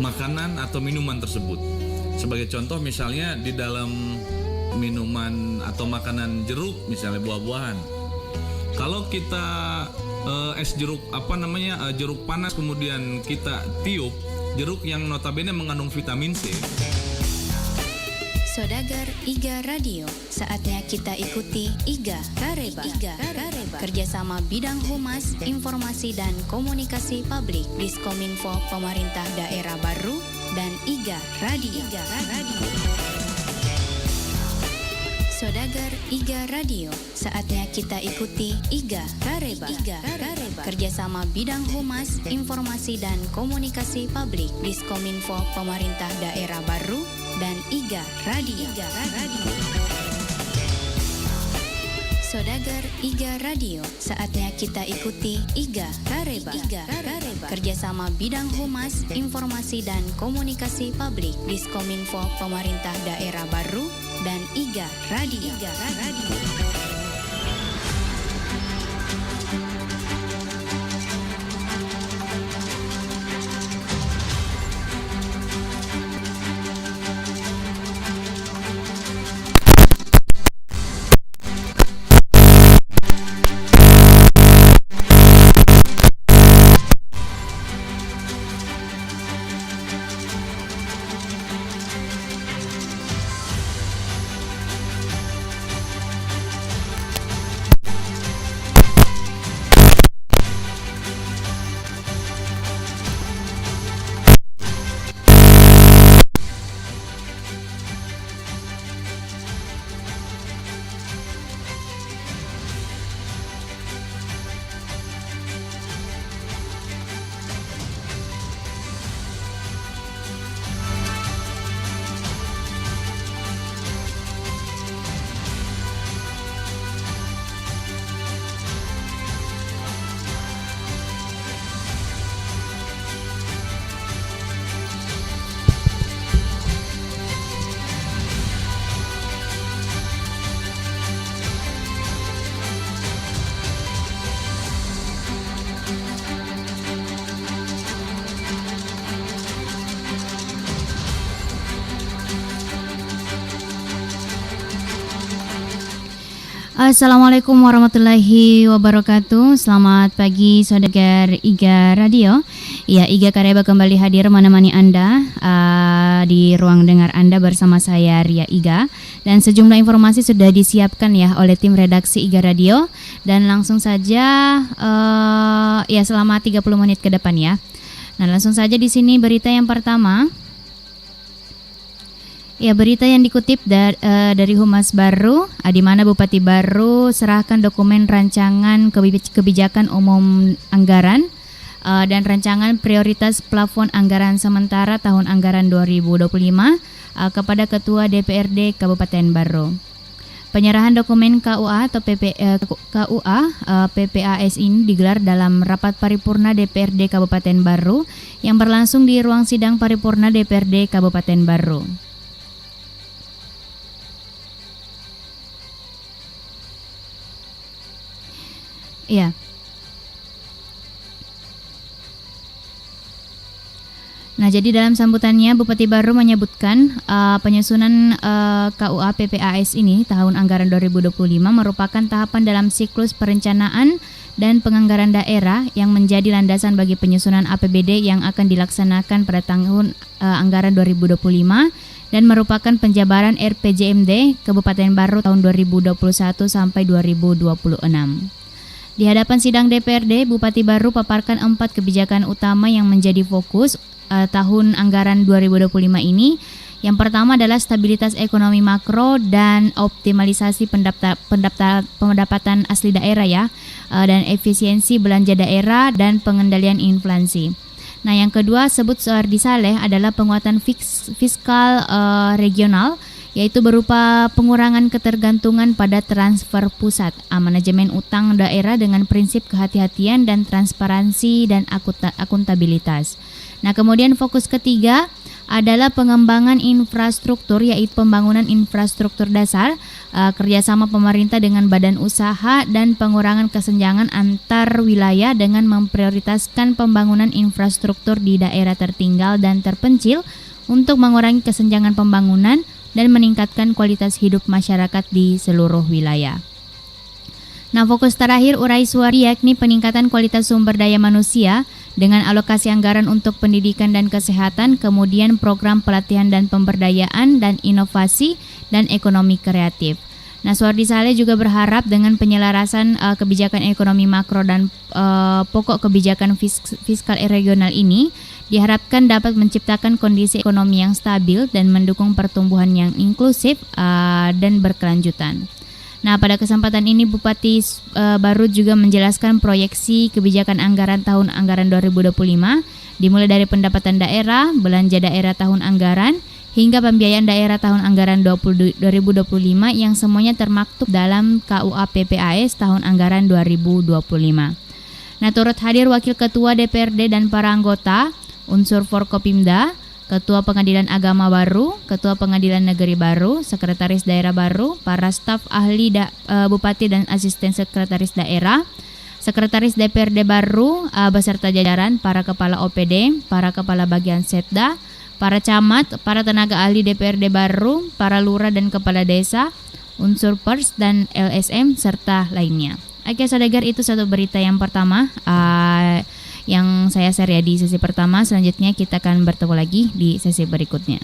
makanan atau minuman tersebut. Sebagai contoh misalnya di dalam minuman atau makanan jeruk, misalnya buah-buahan. Kalau kita es jeruk jeruk panas kemudian kita tiup, jeruk yang notabene mengandung vitamin C. Saudagar IGA Radio, saatnya kita ikuti IGA Kareba. Kerjasama bidang humas, informasi dan komunikasi publik Diskominfo Pemerintah Daerah Baru dan IGA Radio. Saudagar IGA Radio, saatnya kita ikuti IGA Kareba. Kerjasama bidang humas, informasi dan komunikasi publik Diskominfo Pemerintah Daerah Baru dan IGA Radio. Saudagar IGA Radio, saatnya kita ikuti IGA Kareba. Kerjasama bidang humas, informasi dan komunikasi publik Diskominfo Pemerintah Daerah Baru dan IGA Radio. Assalamualaikum warahmatullahi wabarakatuh. Selamat pagi saudagar IGA Radio. Ya, IGA Kareba kembali hadir menemani Anda di ruang dengar Anda bersama saya Ria Iga. Dan sejumlah informasi sudah disiapkan ya oleh tim redaksi IGA Radio. Dan langsung saja selama 30 menit ke depan ya. Nah, langsung saja di sini berita yang pertama. Ya, berita yang dikutip dari Humas Baru, di mana Bupati Baru serahkan dokumen rancangan kebijakan umum anggaran dan rancangan prioritas plafon anggaran sementara tahun anggaran 2025 kepada Ketua DPRD Kabupaten Baru. Penyerahan dokumen KUA atau PPAS ini digelar dalam rapat paripurna DPRD Kabupaten Baru yang berlangsung di ruang sidang paripurna DPRD Kabupaten Baru. Ya. Nah, jadi dalam sambutannya Bupati Baru menyebutkan penyusunan KUA PPAS ini tahun anggaran 2025 merupakan tahapan dalam siklus perencanaan dan penganggaran daerah yang menjadi landasan bagi penyusunan APBD yang akan dilaksanakan pada tahun anggaran 2025 dan merupakan penjabaran RPJMD Kabupaten Baru tahun 2021 sampai 2026. Di hadapan sidang DPRD, Bupati Baru paparkan 4 kebijakan utama yang menjadi fokus tahun anggaran 2025 ini. Yang pertama adalah stabilitas ekonomi makro dan optimalisasi pendapatan asli daerah ya, dan efisiensi belanja daerah dan pengendalian inflasi. Nah, yang kedua sebut Sardisaleh adalah penguatan fiskal regional, yaitu berupa pengurangan ketergantungan pada transfer pusat, manajemen utang daerah dengan prinsip kehati-hatian dan transparansi dan akuntabilitas. Nah, kemudian fokus ketiga adalah pengembangan infrastruktur, yaitu pembangunan infrastruktur dasar, kerjasama pemerintah dengan badan usaha, dan pengurangan kesenjangan antar wilayah dengan memprioritaskan pembangunan infrastruktur di daerah tertinggal dan terpencil untuk mengurangi kesenjangan pembangunan dan meningkatkan kualitas hidup masyarakat di seluruh wilayah. Nah, fokus terakhir Urai Suari yakni peningkatan kualitas sumber daya manusia dengan alokasi anggaran untuk pendidikan dan kesehatan, kemudian program pelatihan dan pemberdayaan dan inovasi dan ekonomi kreatif. Nah, Suardi Saleh juga berharap dengan penyelarasan kebijakan ekonomi makro dan pokok kebijakan fiskal regional ini diharapkan dapat menciptakan kondisi ekonomi yang stabil dan mendukung pertumbuhan yang inklusif dan berkelanjutan. Nah, pada kesempatan ini Bupati Baru juga menjelaskan proyeksi kebijakan anggaran tahun anggaran 2025 dimulai dari pendapatan daerah, belanja daerah tahun anggaran, hingga pembiayaan daerah tahun anggaran 2025 yang semuanya termaktub dalam KUA PPAS tahun anggaran 2025. Nah, turut hadir Wakil Ketua DPRD dan para anggota, unsur Forkopimda, Ketua Pengadilan Agama Baru, Ketua Pengadilan Negeri Baru, Sekretaris Daerah Baru, para staf ahli Bupati dan Asisten Sekretaris Daerah, Sekretaris DPRD Baru beserta jajaran, para Kepala OPD, para Kepala Bagian Setda, para camat, para tenaga ahli DPRD Baru, para lurah dan kepala desa, unsur Pers dan LSM, serta lainnya. Oke, Saudagar, itu satu berita yang pertama yang saya share ya di sesi pertama. Selanjutnya kita akan bertemu lagi di sesi berikutnya.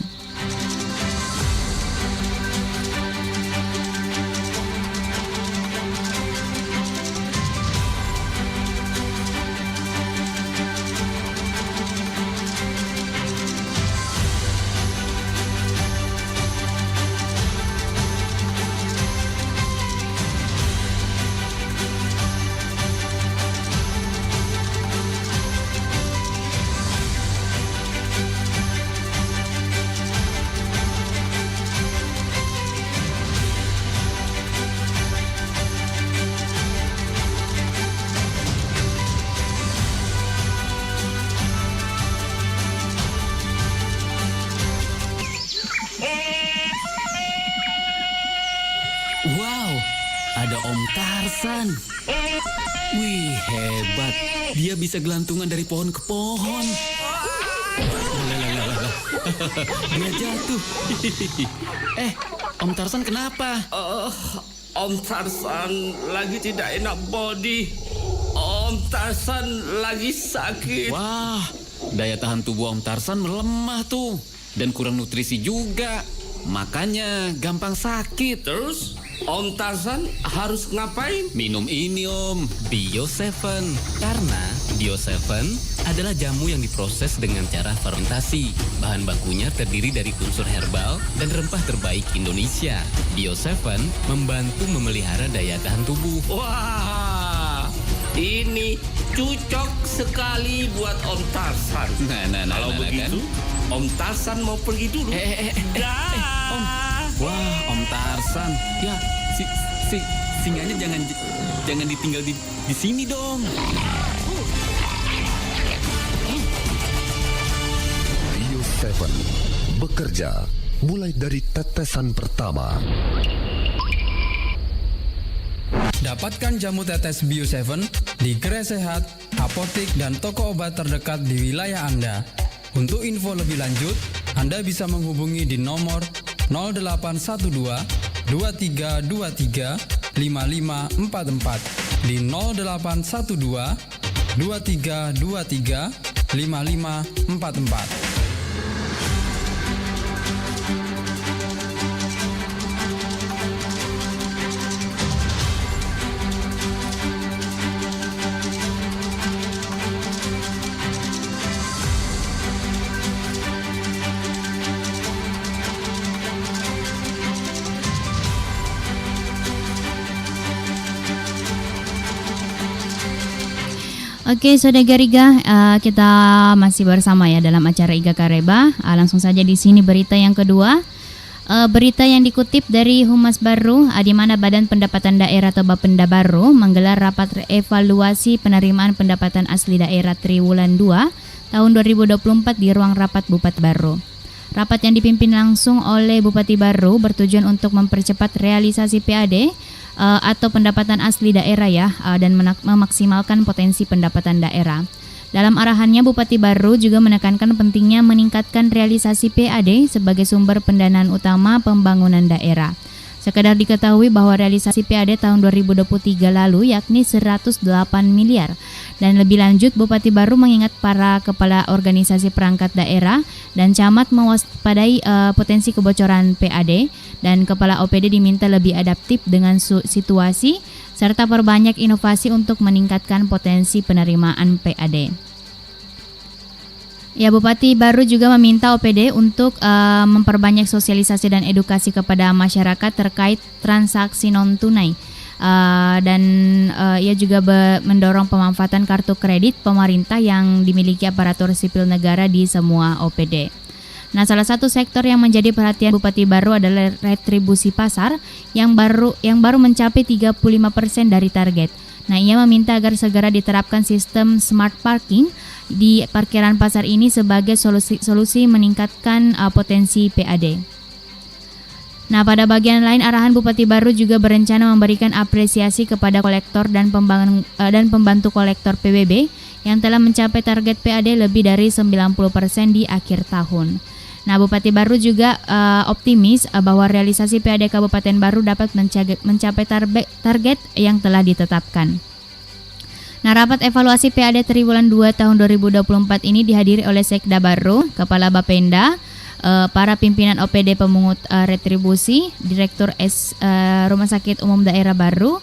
Wow, ada Om Tarsan. Wih, hebat. Dia bisa gelantungan dari pohon ke pohon. Dia jatuh. Om Tarsan kenapa? Om Tarsan lagi tidak enak body. Om Tarsan lagi sakit. Wah, daya tahan tubuh Om Tarsan melemah tuh. Dan kurang nutrisi juga. Makanya gampang sakit. Terus Om Tarsan harus ngapain? Minum ini Om, Bio7. Karena Bio7 adalah jamu yang diproses dengan cara fermentasi. Bahan bakunya terdiri dari unsur herbal dan rempah terbaik Indonesia. Bio7 membantu memelihara daya tahan tubuh. Wah, ini cocok sekali buat Om Tarsan. Kalau begitu, kan? Om Tarsan mau pergi dulu. Om. Wah, Om Tarsan. Ya, singanya jangan ditinggal di sini dong. Bio7 bekerja mulai dari tetesan pertama. Dapatkan jamu tetes Bio7 di Gerai Sehat, apotek, dan toko obat terdekat di wilayah Anda. Untuk info lebih lanjut, Anda bisa menghubungi di nomor 0812 2323 5544 di 0812 2323 5544. Oke, Saudagar Iga, kita masih bersama ya dalam acara Iga Kareba. Langsung saja di sini berita yang kedua. Berita yang dikutip dari Humas Baru, di mana Badan Pendapatan Daerah atau Bapenda Baru menggelar rapat evaluasi penerimaan pendapatan asli daerah Triwulan 2 tahun 2024 di ruang rapat Bupati Baru. Rapat yang dipimpin langsung oleh Bupati Baru bertujuan untuk mempercepat realisasi PAD atau pendapatan asli daerah dan memaksimalkan potensi pendapatan daerah. Dalam arahannya, Bupati Baru juga menekankan pentingnya meningkatkan realisasi PAD sebagai sumber pendanaan utama pembangunan daerah. Sekedar diketahui bahwa realisasi PAD tahun 2023 lalu yakni 108 miliar. Dan lebih lanjut, Bupati Baru mengingat para kepala organisasi perangkat daerah dan camat mewaspadai potensi kebocoran PAD, dan kepala OPD diminta lebih adaptif dengan situasi serta perbanyak inovasi untuk meningkatkan potensi penerimaan PAD. Ya, Bupati Baru juga meminta OPD untuk memperbanyak sosialisasi dan edukasi kepada masyarakat terkait transaksi non-tunai. Dan ia juga mendorong pemanfaatan kartu kredit pemerintah yang dimiliki aparatur sipil negara di semua OPD. Nah, salah satu sektor yang menjadi perhatian Bupati Baru adalah retribusi pasar yang baru mencapai 35% dari target. Nah, ia meminta agar segera diterapkan sistem smart parking di parkiran pasar ini sebagai solusi meningkatkan potensi PAD. Nah, pada bagian lain, arahan Bupati Baru juga berencana memberikan apresiasi kepada kolektor dan pembantu kolektor PBB yang telah mencapai target PAD lebih dari 90% di akhir tahun. Nah, Bupati Baru juga optimis bahwa realisasi PAD Kabupaten Baru dapat mencapai target yang telah ditetapkan. Nah, rapat evaluasi PAD triwulan 2 tahun 2024 ini dihadiri oleh Sekda Baru, Kepala Bapenda, para pimpinan OPD pemungut retribusi, Direktur Rumah Sakit Umum Daerah Baru,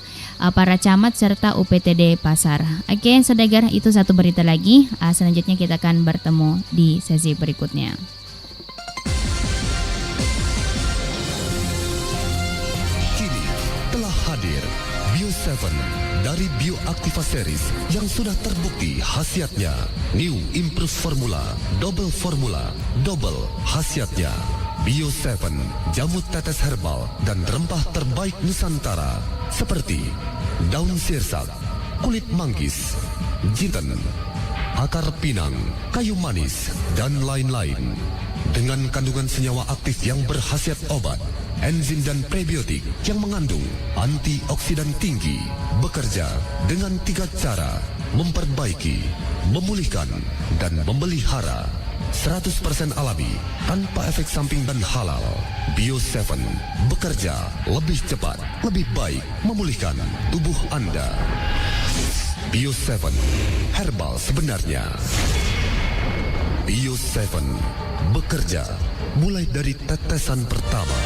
para camat serta UPTD Pasar. Oke, Saudagar, itu satu berita lagi. Selanjutnya kita akan bertemu di sesi berikutnya. Kini telah hadir Bio 7 dari Bioactiva Series yang sudah terbukti khasiatnya. New Improve Formula, double khasiatnya. Bio 7, jamu tetes herbal dan rempah terbaik Nusantara seperti daun sirsak, kulit manggis, jinten, akar pinang, kayu manis, dan lain-lain. Dengan kandungan senyawa aktif yang berkhasiat obat, enzim dan prebiotik yang mengandung antioksidan tinggi, bekerja dengan 3 cara: memperbaiki, memulihkan, dan memelihara. 100% alami, tanpa efek samping dan halal. Bio 7 bekerja lebih cepat, lebih baik, memulihkan tubuh Anda. Bio 7, herbal sebenarnya. Bio 7 bekerja mulai dari tetesan pertama.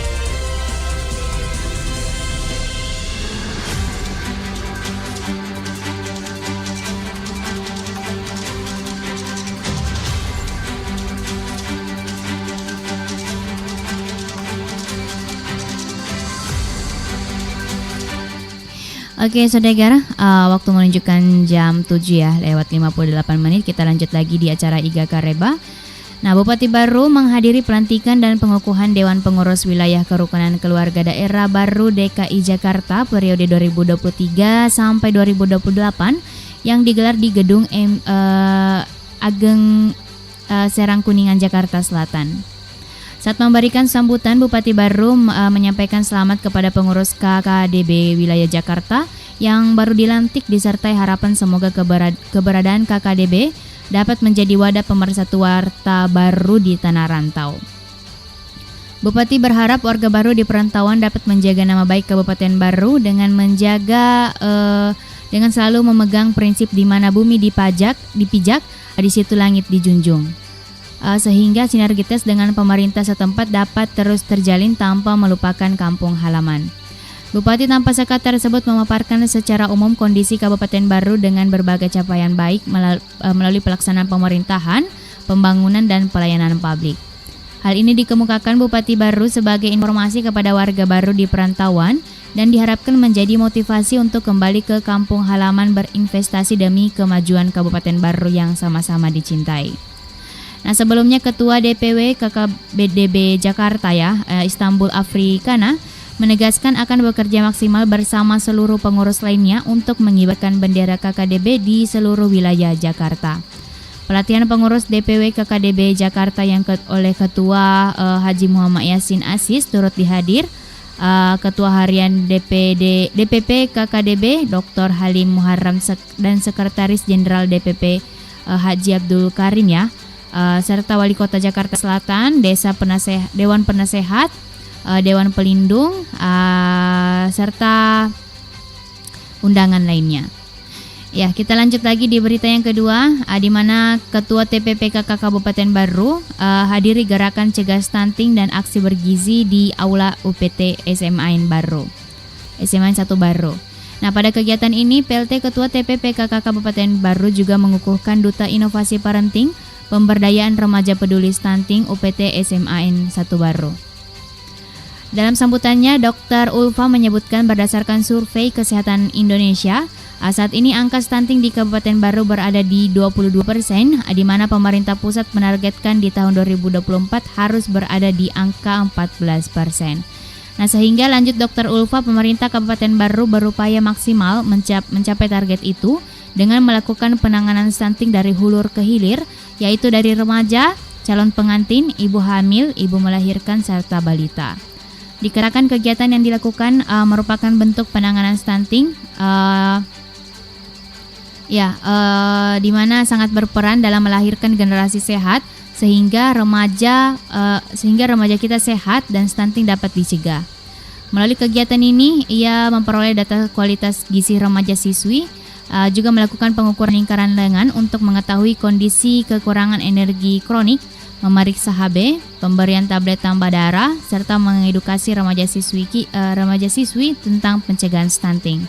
Oke, Saudagar, waktu menunjukkan jam 7 ya, lewat 58 menit. Kita lanjut lagi di acara IGA Kareba. Nah, Bupati Baru menghadiri pelantikan dan pengukuhan Dewan Pengurus Wilayah Kerukunan Keluarga Daerah Baru DKI Jakarta periode 2023 sampai 2028 yang digelar di Gedung Ageng Serang Kuningan, Jakarta Selatan. Saat memberikan sambutan, Bupati Baru menyampaikan selamat kepada pengurus KKDB Wilayah Jakarta yang baru dilantik, disertai harapan semoga keberadaan KKDB dapat menjadi wadah pemersatu warta baru di tanah rantau. Bupati berharap warga baru di perantauan dapat menjaga nama baik Kabupaten Baru dengan dengan selalu memegang prinsip di mana bumi dipijak, di situ langit dijunjung. Sehingga sinergitas dengan pemerintah setempat dapat terus terjalin tanpa melupakan kampung halaman. Bupati tanpa sekat tersebut memaparkan secara umum kondisi Kabupaten Baru dengan berbagai capaian baik melalui pelaksanaan pemerintahan, pembangunan, dan pelayanan publik. Hal ini dikemukakan Bupati Baru sebagai informasi kepada warga baru di perantauan dan diharapkan menjadi motivasi untuk kembali ke kampung halaman berinvestasi demi kemajuan Kabupaten Baru yang sama-sama dicintai. Nah, sebelumnya Ketua DPW KKBDB Jakarta Istanbul Afrikana menegaskan akan bekerja maksimal bersama seluruh pengurus lainnya untuk mengibarkan bendera KKDB di seluruh wilayah Jakarta. Pelatihan pengurus DPW KKDB Jakarta oleh Ketua Haji Muhammad Yasin Aziz turut dihadir. Ketua Harian DPP KKDB Dr. Halim Muharram dan Sekretaris Jenderal DPP Haji Abdul Karim ya, serta Wali Kota Jakarta Selatan, Dewan Penasehat, Dewan Pelindung, serta undangan lainnya. Ya, kita lanjut lagi di berita yang kedua, di mana Ketua TPPKK Kabupaten Baru hadiri gerakan cegah stunting dan aksi bergizi di Aula UPT SMAN Baru, SMAN 1 Baru. Nah, pada kegiatan ini PLT Ketua TPPKK Kabupaten Baru juga mengukuhkan Duta Inovasi Parenting Pemberdayaan Remaja Peduli Stunting UPT SMAN 1 Baru. Dalam sambutannya, Dr. Ulfa menyebutkan berdasarkan survei Kesehatan Indonesia, saat ini angka stunting di Kabupaten Baru berada di 22%, di mana pemerintah pusat menargetkan di tahun 2024 harus berada di angka 14%. Nah, sehingga lanjut Dr. Ulfa, pemerintah Kabupaten Baru berupaya maksimal mencapai target itu dengan melakukan penanganan stunting dari hulu ke hilir, yaitu dari remaja, calon pengantin, ibu hamil, ibu melahirkan, serta balita. Dikarenakan kegiatan yang dilakukan merupakan bentuk penanganan stunting, di mana sangat berperan dalam melahirkan generasi sehat sehingga remaja kita sehat dan stunting dapat dicegah. Melalui kegiatan ini, ia memperoleh data kualitas gizi remaja siswi, juga melakukan pengukuran lingkaran lengan untuk mengetahui kondisi kekurangan energi kronik, memeriksa HB, pemberian tablet tambah darah, serta mengedukasi remaja siswi tentang pencegahan stunting.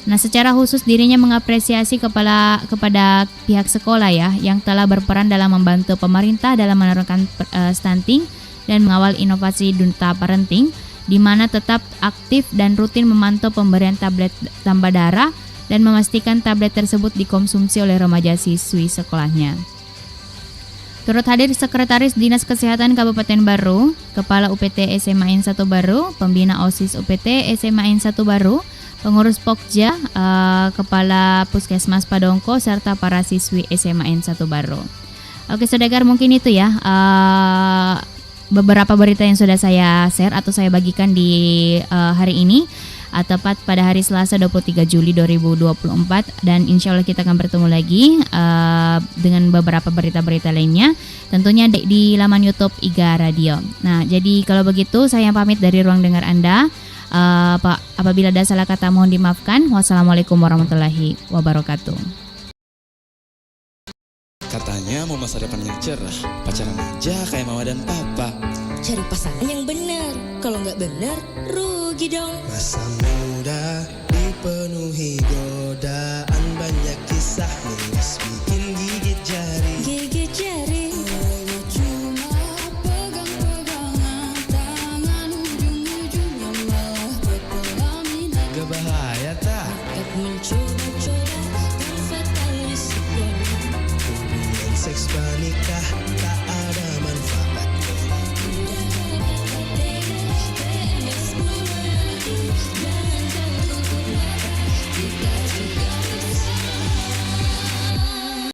Nah, secara khusus dirinya mengapresiasi kepada pihak sekolah ya, yang telah berperan dalam membantu pemerintah dalam menurunkan stunting dan mengawal inovasi Duta Parenting, di mana tetap aktif dan rutin memantau pemberian tablet tambah darah dan memastikan tablet tersebut dikonsumsi oleh remaja siswi sekolahnya. Turut hadir Sekretaris Dinas Kesehatan Kabupaten Baru, Kepala UPT SMAN 1 Baru, Pembina OSIS UPT SMAN 1 Baru, pengurus Pokja, Kepala Puskesmas Padongko, serta para siswi SMAN 1 Baru. Oke, Saudagar, mungkin itu ya beberapa berita yang sudah saya share atau saya bagikan di hari ini, tepat pada hari Selasa 23 Juli 2024, dan insya Allah kita akan bertemu lagi dengan beberapa berita-berita lainnya, tentunya di laman YouTube IGA Radio. Nah, jadi kalau begitu saya pamit dari ruang dengar Anda. Apabila ada salah kata mohon dimaafkan. Wassalamualaikum warahmatullahi wabarakatuh. Katanya mau masa depan yang cerah, pacaran aja kayak mama dan papa. Cari pasangan yang benar, kalau nggak benar rugi dong. Masa muda dipenuhi godaan, banyak kisah miris bikin gigit jari. Gigit jari. Cuma pegang-pegangan tangan, ujung-ujungnya malah berpelaminan. Gak bahaya tak? Tak mencoba-coba kan fatalis. Hubungan seks pernikah tak ada